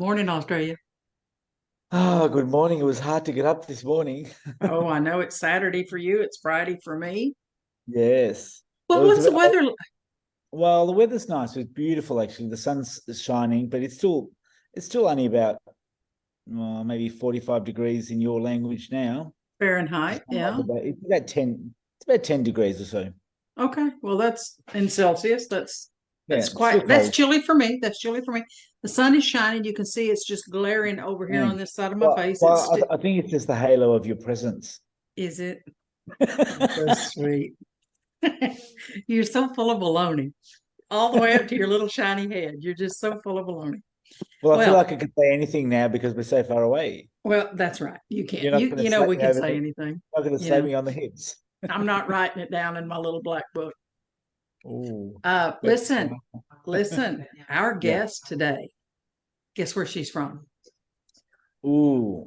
Morning, Australia. Oh, good morning. It was hard to get up this morning. Oh, I know it's Saturday for you. It's Friday for me. Yes. It Well, was what's the weather? well, the weather's nice. It's beautiful actually. The sun's shining, but it's still only about maybe 45 degrees in your language now. Just Fahrenheit? Yeah. it's about 10 degrees or so. Okay. Well, that's in Celsius. Yeah, That's it's still quite that's cold. chilly for me. That's chilly for me. The sun is shining. You can see it's just glaring over here on Man. this side of my Well, face. well, I think it's just the halo of your presence. Is it? You're so sweet. You're so full of baloney, all the way up to your little shiny head. You're just so full of baloney. Well, I feel Well, like I could say anything now because we're so far away. well, that's right. You can't. You're not You going to you know slap we me can over say the, anything. not going to You slap know, me on the hips. I'm not writing it down in my little black book. Oh, but Listen, our yeah. guest today, guess where she's from? Ooh,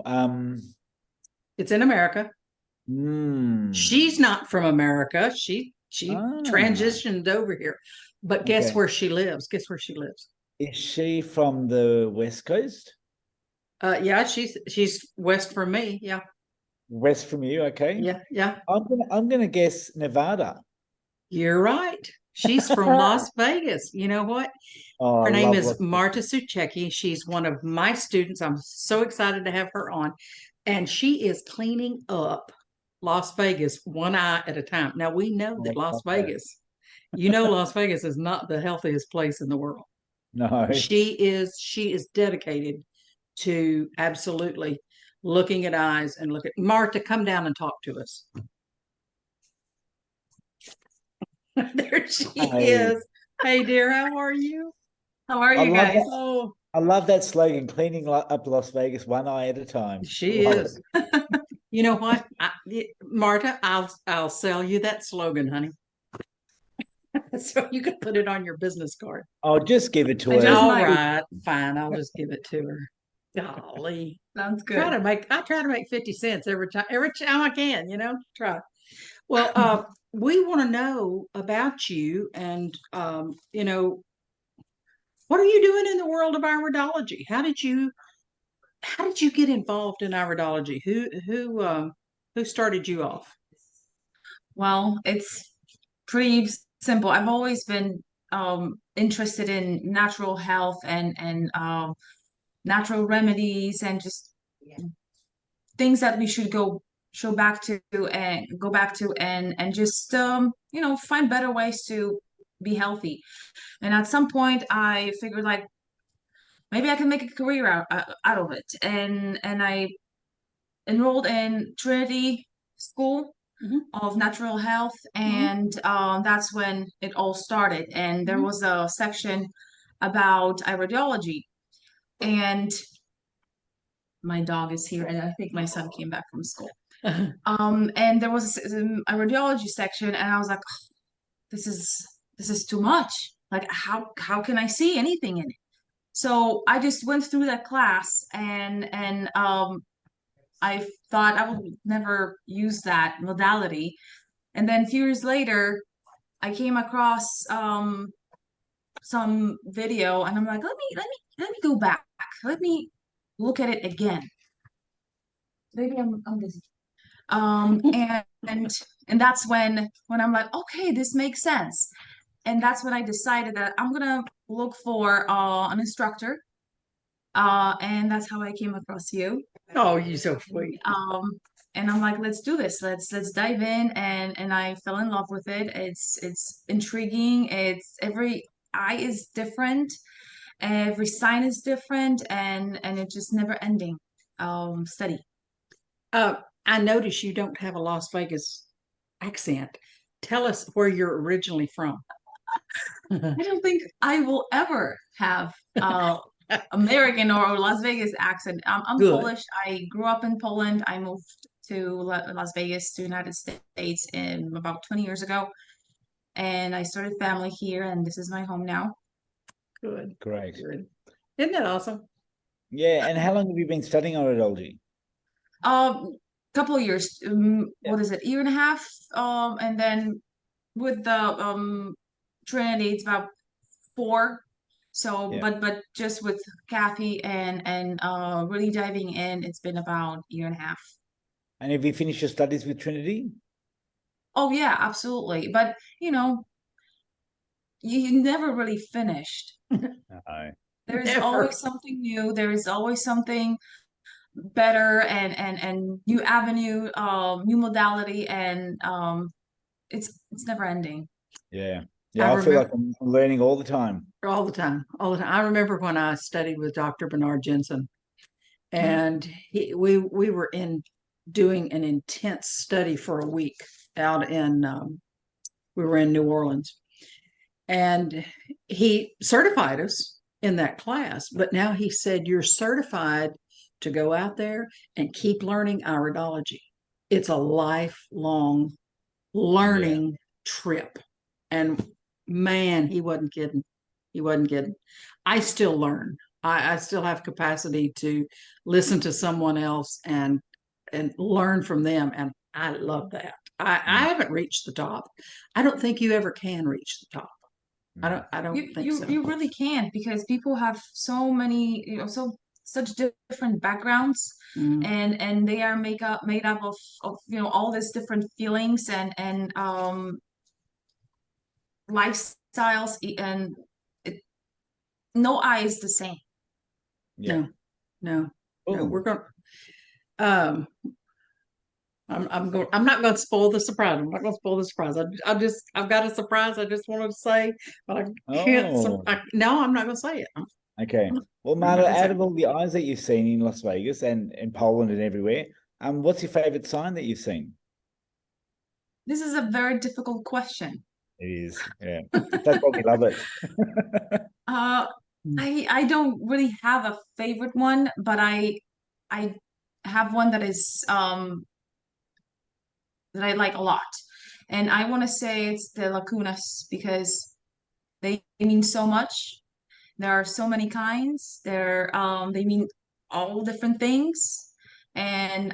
It's in America. She's mm, not from America. She ah, transitioned over here. But guess okay. where she lives? Guess where she lives? Is she from the West Coast? Yeah, she's west from me. Yeah. West from you, okay. Yeah, yeah. I'm gonna guess Nevada. You're right. She's from Las Vegas. You know what? Oh, I Her name love is Las Marta Vegas. Suchecki. She's one of my students. I'm so excited to have her on. And she is cleaning up Las Vegas one eye at a time. Now, we know Oh, that I Las love that. Vegas, Las Vegas is not the healthiest place in the world. No. She is dedicated to absolutely looking at eyes and look at Marta, come down and talk to us. There she Hey, is. Hey dear, how are you? How are I you love guys? that. Oh, I love that slogan, cleaning up Las Vegas one eye at a time. she Love is. it. You know what, Marta? I'll sell you that slogan, honey, so you can put it on your business card. I'll just give it to I her. just All might. right, fine. I'll just give it to her. Golly, Sounds try good. to make I try to make 50 cents every time I can. Try. Well, we want to know about you, and what are you doing in the world of iridology? How did you get involved in iridology? Who started you off? Well, it's pretty simple. I've always been interested in natural health and natural remedies and just things that we should go back to and just find better ways to be healthy. And at some point, I figured like maybe I can make a career out of it, and I enrolled in Trinity School Hmm. of Natural Health, Hmm. and that's when it all started. And there Hmm. was a section about iridology, and my dog is here, and I think my son came back from school. And there was a radiology section, and I was like, "Oh, this is too much. Like, how can I see anything in it?" So I just went through that class, and I thought I would never use that modality. And then a few years later, I came across some video, and I'm like, let me go back. Let me look at it again. Maybe I'm busy. And that's when I'm like, okay, this makes sense. And that's when I decided that I'm gonna look for an instructor. And that's how I came across you. Oh, you so sweet. Um, and I'm like, let's do this. Let's dive in. And I fell in love with it. It's intriguing. It's every eye is different, every sign is different, and it's just never ending study. Uh, I notice you don't have a Las Vegas accent. Tell us where you're originally from. I don't think I will ever have American or Las Vegas accent. I'm Good. Polish. I grew up in Poland. I moved to Las Vegas, to United States, in about 20 years ago, and I started family here, and this is my home now. Good. Great. Good. Isn't that awesome? Yeah, and how long have you been studying iridology? Couple of years. Yeah. What is it? Year and a half. And then with the Trinity, it's about four. So, Yeah. but just with Kathy and really diving in, it's been about a year and a half. And have you finished your studies with Trinity? Oh yeah, absolutely. But you know, you never really finished. No. There is Never. always something new. There is always something better and new avenue, new modality, and it's never ending. Yeah. I Yeah, I feel like remember I'm learning all the time. all the time, all the time. I remember when I studied with Dr. Bernard Jensen, and we were in doing an intense study for a week out in we were in New Orleans, and he certified us in that class. But now he said, you're certified to go out there and keep learning iridology. It's a lifelong learning trip. And man, he wasn't kidding. He wasn't kidding. I still learn. I still have capacity to listen to someone else and learn from them. And I love that. I haven't reached the top. I don't think you ever can reach the top. I don't You think you so. you really can't, because people have so many, such different backgrounds, Mm. and they are made up of all these different feelings and lifestyles, and it, no eye is the same. Yeah. No, no, no. Oh, We're going. Um, I'm going. I'm not going to spoil the surprise. I'm not going to spoil the surprise. I've got a surprise. I just wanted to say, but I can't. oh, No, I'm not going to say it. okay. Well, I'm not Marta, going to say out it. of all the eyes that you've seen in Las Vegas and in Poland and everywhere, what's your favorite sign that you've seen? This is a very difficult question. It is, yeah. That's why we love it. Uh, I don't really have a favorite one, but I have one that I like a lot. And I want to say it's the lacunas, because they mean so much. There are so many kinds. They mean all different things. And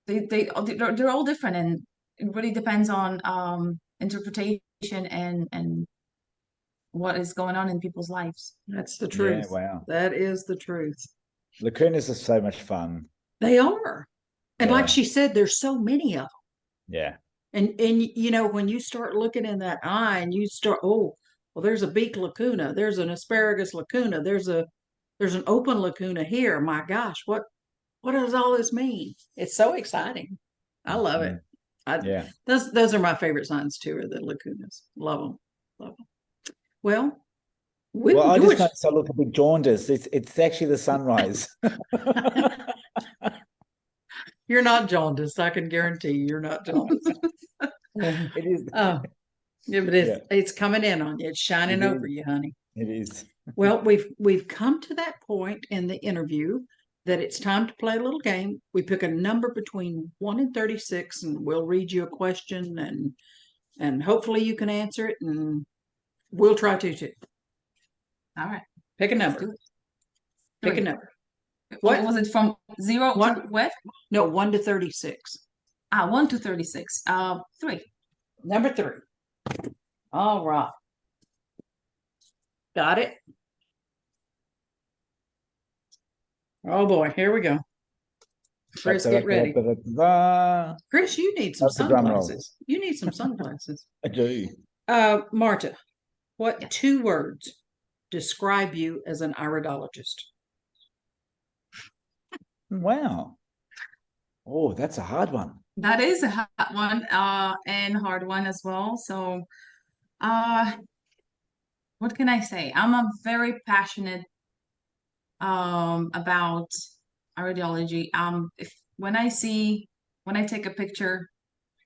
they're all different, and it really depends on interpretation and what is going on in people's lives. That's the Yeah, truth. wow. That is the truth. Lacunas are so much fun. They are, and like Yeah, she said, there's so many of them. yeah, And you know, when you start looking in that eye and you start, oh, well, there's a beak lacuna, there's an asparagus lacuna, there's an open lacuna here. My gosh, what does all this mean? It's so exciting. I love it. mhm, I yeah. those are my favorite signs too, are the lacunas. Love them. Love them. Well, we Well, will I do just it. noticed I look a bit jaundiced. It's actually the sunrise. You're not jaundiced. I can guarantee you're not jaundiced. It is. Oh, yeah, but Yeah, it's coming in on you. It's shining it over is. you, honey. It is. Well, we've come to that point in the interview that it's time to play a little game. We pick a number between 1 and 36, and we'll read you a question, and hopefully you can answer it, and we'll try to too. All right, Pick a let's do number. it. Pick a Three. number. What What? was it, from 0 to What? what? No, 1 to 36. 1 to 36. 3. Number 3. All right. Got it? Oh boy, here we go. Chris, get ready. Da-da-da-da-da-da. Chris, you need some That's the drum roll. sunglasses. You need some sunglasses. I do. Marta, what Yeah. 2 words describe you as an iridologist? Wow. Oh, that's a hard one. That is a hard one, and hard one as well. So, uh, what can I say? I'm a very passionate about iridology. If when I take a picture,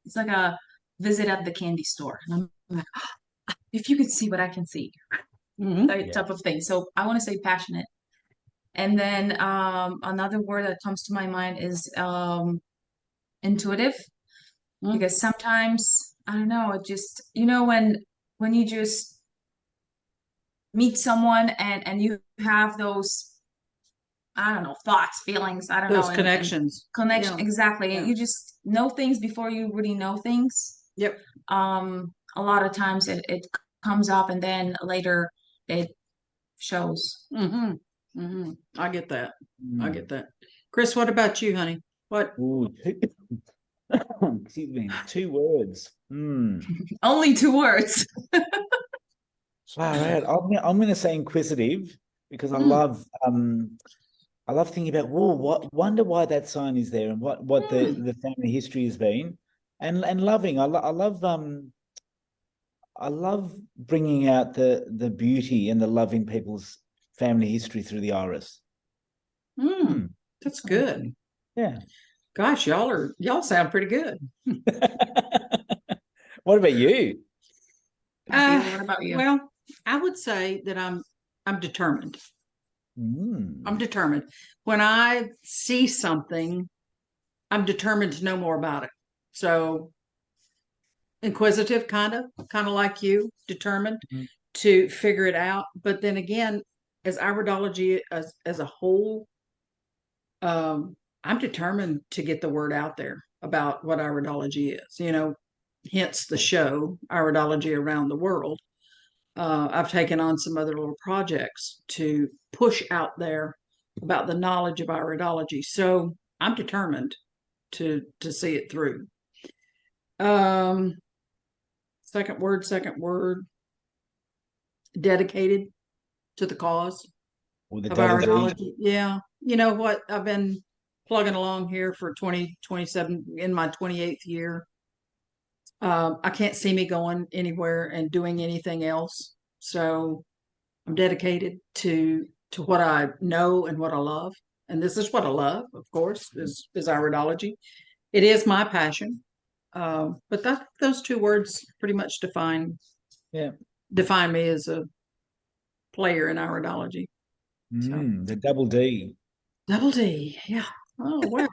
it's like a visit at the candy store. And I'm like, if you could see what I can see, Mhm. that Yeah. type of thing. So I want to say passionate. And then another word that comes to my mind is intuitive, Mm. because sometimes I don't know, it just when you just meet someone and you have those, I don't know, thoughts, feelings, I don't know, Those and connections. connection, Yeah. exactly. Yeah. You just know things before you really know things. Yep. A lot of times it comes up and then later it shows. I get that. I Mm. get that. Chris, what about you, honey? What? Ooh, excuse me, 2 words. Only 2 words. Far out. I'm going to say inquisitive because I love thinking about, wonder why that sign is there and what the family history has been, and loving. I love bringing out the beauty and the love in people's family history through the iris. That's good. Yeah. Gosh, y'all sound pretty good. What about you? Abby, what about you? Well, I would say that I'm determined. I'm determined. When I see something, I'm determined to know more about it. So inquisitive, kind of like you, determined to figure it out. But then again, as iridology as a whole, I'm determined to get the word out there about what iridology is. Hence the show Iridology Around the World. I've taken on some other little projects to push out there about the knowledge of iridology. So I'm determined to see it through. Second word, dedicated to the cause Or the of double D? iridology. Yeah. You know what? I've been plugging along here for 27 in my 28th year. I can't see me going anywhere and doing anything else. So I'm dedicated to what I know and what I love. And this is what I love, of course, is iridology. It is my passion. But those 2 words pretty much define me as a player in iridology. The double D. Double D, yeah. Oh wow.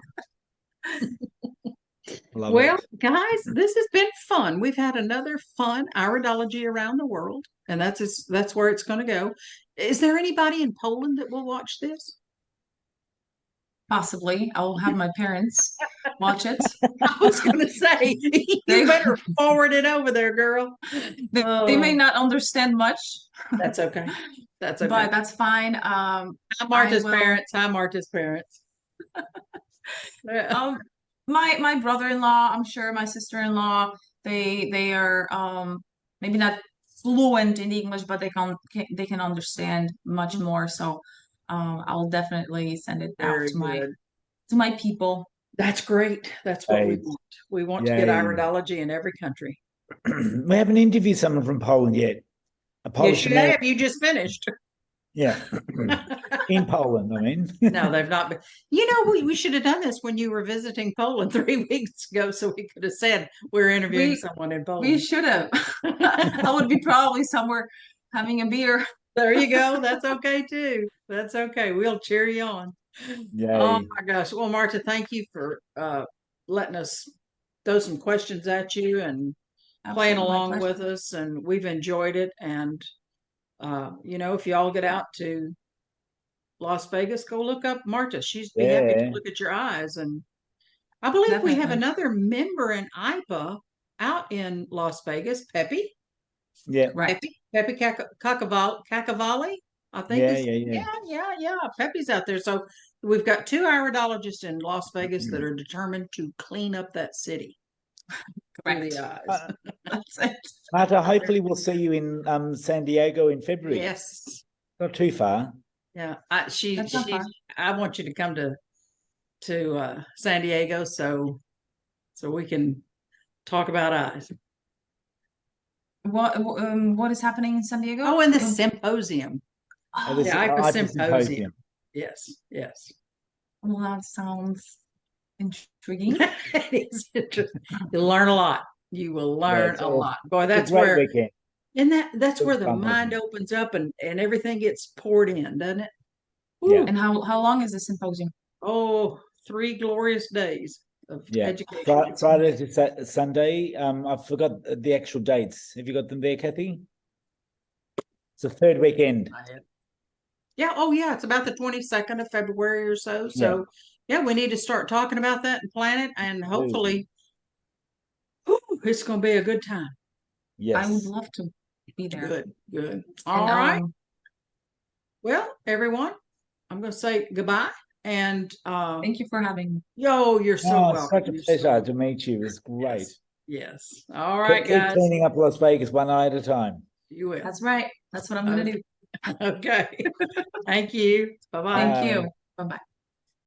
Well, guys, this has been fun. We've had another fun Iridology Around the World, and that's where it's going to go. Is there anybody in Poland that will watch this? Possibly. I will have my parents watch it. I was going to say, you better forward it over there, girl. They may not understand much. That's okay. That's okay. But that's fine. Hi, Marta's parents. Hi, Marta's parents. My brother-in-law, I'm sure my sister-in-law, they are maybe not fluent in English, but they can understand much more. So I'll definitely send it out to my people. That's great. That's what we want. We want to get iridology in every country. We haven't interviewed someone from Poland yet. Yes, you have. You just finished. Yeah. In Poland, I mean. No, they've not been. We should have done this when you were visiting Poland 3 weeks ago, so we could have said we're interviewing someone in Poland. We should have. I would be probably somewhere having a beer. There you go. That's okay too. That's okay. We'll cheer you on. Yay. Oh my gosh. Well, Marta, thank you for letting us throw some questions at you and playing along with us, and we've enjoyed it. And if y'all get out to Las Vegas, go look up Marta. She's be happy to look at your eyes. And I believe we have another member in IPA out in Las Vegas, Pepe. Yeah. Right. Pepe Cacavalli, I think. Yeah. Pepe's out there. So we've got 2 iridologists in Las Vegas that are determined to clean up that city. Correct. That's it. Marta, hopefully we'll see you in San Diego in February. Yes. Not too far. Yeah. I want you to come to San Diego so we can talk about eyes. What is happening in San Diego? Oh, in the symposium. Oh, the IPA symposium. Yes. Well, that sounds intriguing. It is interesting. You'll learn a lot. You will learn a lot. Boy, that's where weekend. And that's where the mind opens up and everything gets poured in, doesn't it? Yeah. And how long is the symposium? Oh, 3 glorious days of education. Friday to Sunday. I forgot the actual dates. Have you got them there, Kathy? It's the 3rd weekend. Yeah. Oh, yeah. It's about the 22nd of February or so. So, yeah, we need to start talking about that and plan it. And hopefully, it's going to be a good time. Yes. I would love to. be there. Good, good. And, All right. Well, everyone, I'm going to say goodbye. And thank you for having me. yo, you're so Oh, welcome. such a You're so pleasure welcome. to meet you. It was great. Yes. Yes. All right, Keep guys. cleaning up Las Vegas one eye at a time. You will. That's right. That's what I'm going to do. Okay. Thank you. Bye-bye. Thank Bye. you. Bye-bye.